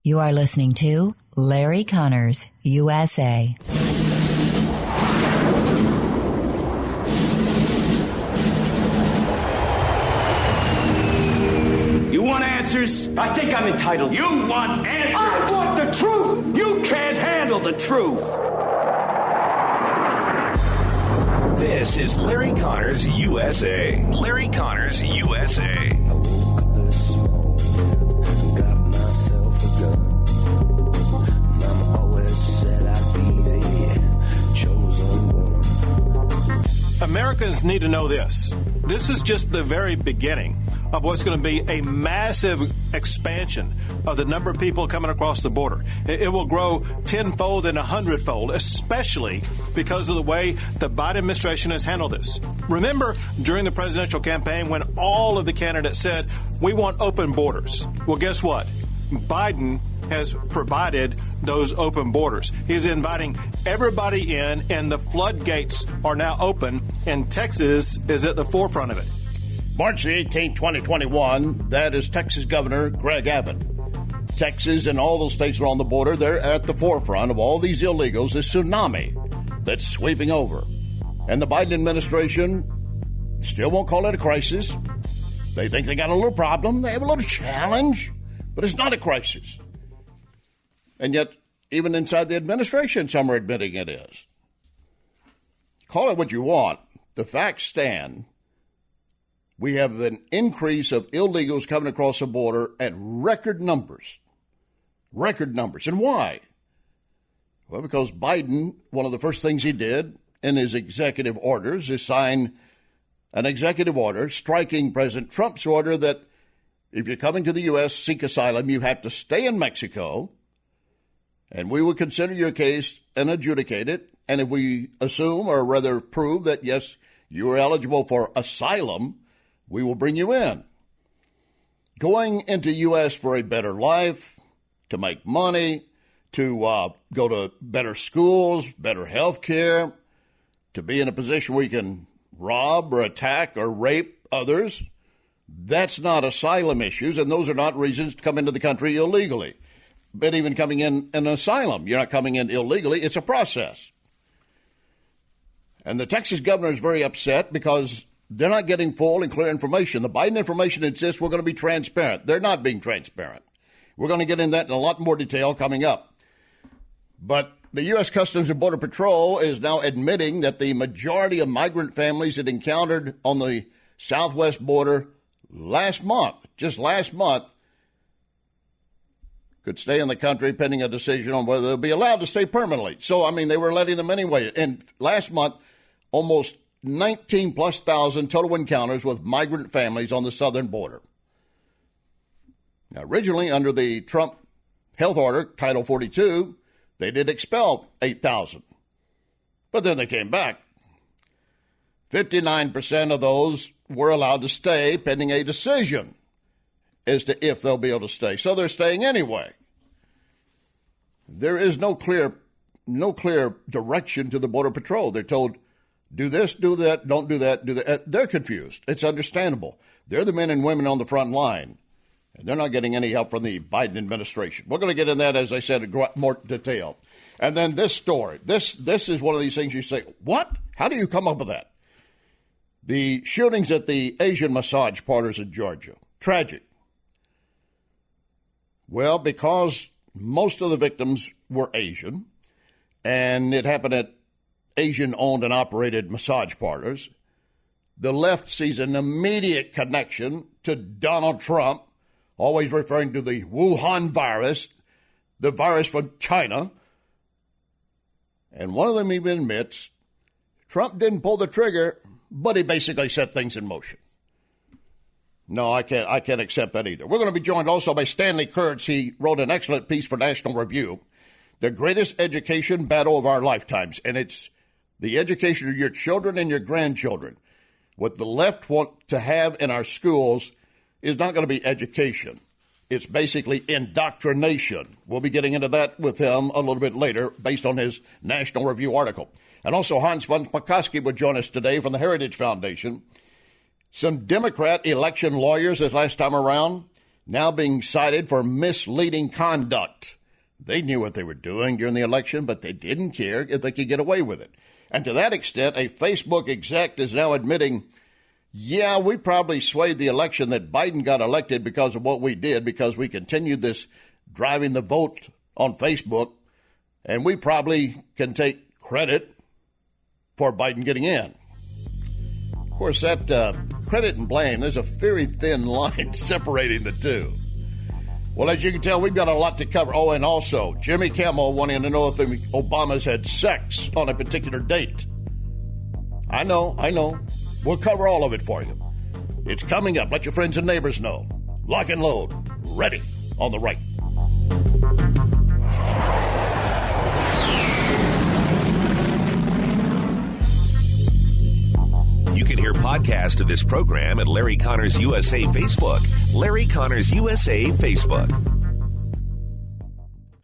You are listening to Larry Conners, USA. You want answers? I think I'm entitled. You want answers? I want the truth! You can't handle the truth! This is Larry Conners USA. Larry Conners USA. I woke up this morning, got myself a gun. Mama always said I'd be the chosen one. Americans need to know this. This is just the very beginning of what's going to be a massive expansion of the number of people coming across the border. It will grow tenfold and 100-fold, especially because of the way the Biden administration has handled this. Remember during the presidential campaign when all of the candidates said, we want open borders. Well, guess what? Biden has provided those open borders. He's inviting everybody in, and the floodgates are now open, and Texas is at the forefront of it. March the 18th, 2021, that is Texas Governor Greg Abbott. Texas and all those states that are on the border, they're at the forefront of all these illegals, this tsunami that's sweeping over. And the Biden administration still won't call it a crisis. They think they got a little problem. They have a little challenge, but it's not a crisis. And yet, even inside the administration, some are admitting it is. Call it what you want. The facts stand. We have an increase of illegals coming across the border at record numbers. Record numbers. And why? Well, because Biden, one of the first things he did in his executive orders is sign an executive order striking President Trump's order that if you're coming to the U.S., seek asylum, you have to stay in Mexico, and we will consider your case and adjudicate it. And if we assume, or rather prove that, yes, you are eligible for asylum, we will bring you in. Going into U.S. for a better life, to make money, to go to better schools, better health care, to be in a position where you can rob or attack or rape others, that's not asylum issues, and those are not reasons to come into the country illegally. But even coming in an asylum, you're not coming in illegally. It's a process. And the Texas governor is very upset because they're not getting full and clear information. The Biden information insists we're going to be transparent. They're not being transparent. We're going to get into that in a lot more detail coming up. But the U.S. Customs and Border Patrol is now admitting that the majority of migrant families it encountered on the southwest border just last month, could stay in the country pending a decision on whether they'll be allowed to stay permanently. So, they were letting them anyway. And last month, almost 19+ thousand total encounters with migrant families on the southern border. Now, originally, under the Trump health order, Title 42, they did expel 8,000. But then they came back. 59% of those were allowed to stay pending a decision as to if they'll be able to stay. So they're staying anyway. There is no clear direction to the Border Patrol. They're told, do this, do that, don't do that, do that. They're confused. It's understandable. They're the men and women on the front line, and they're not getting any help from the Biden administration. We're going to get in that, as I said, in more detail. And then this story. This is one of these things you say, what? How do you come up with that? The shootings at the Asian massage parlors in Georgia. Tragic. Well, because most of the victims were Asian, and it happened at Asian-owned and operated massage parlors, the left sees an immediate connection to Donald Trump, always referring to the Wuhan virus, the virus from China. And one of them even admits Trump didn't pull the trigger, but he basically set things in motion. No, I can't accept that either. We're going to be joined also by Stanley Kurtz. He wrote an excellent piece for National Review, The Greatest Education Battle of Our Lifetimes. And it's the education of your children and your grandchildren. What the left want to have in our schools is not going to be education. It's basically indoctrination. We'll be getting into that with him a little bit later based on his National Review article. And also Hans von Spakovsky will join us today from the Heritage Foundation. Some Democrat election lawyers this last time around now being cited for misleading conduct. They knew what they were doing during the election, but they didn't care if they could get away with it. And to that extent, a Facebook exec is now admitting, yeah, we probably swayed the election that Biden got elected because of what we did, because we continued this driving the vote on Facebook, and we probably can take credit for Biden getting in. Of course, that credit and blame, there's a very thin line separating the two. Well, as you can tell, we've got a lot to cover. Oh, and also, Jimmy Kimmel wanting to know if the Obamas had sex on a particular date. I know. We'll cover all of it for you. It's coming up. Let your friends and neighbors know. Lock and load. Ready on the right. You can hear podcasts of this program at Larry Connors USA Facebook. Larry Connors USA Facebook.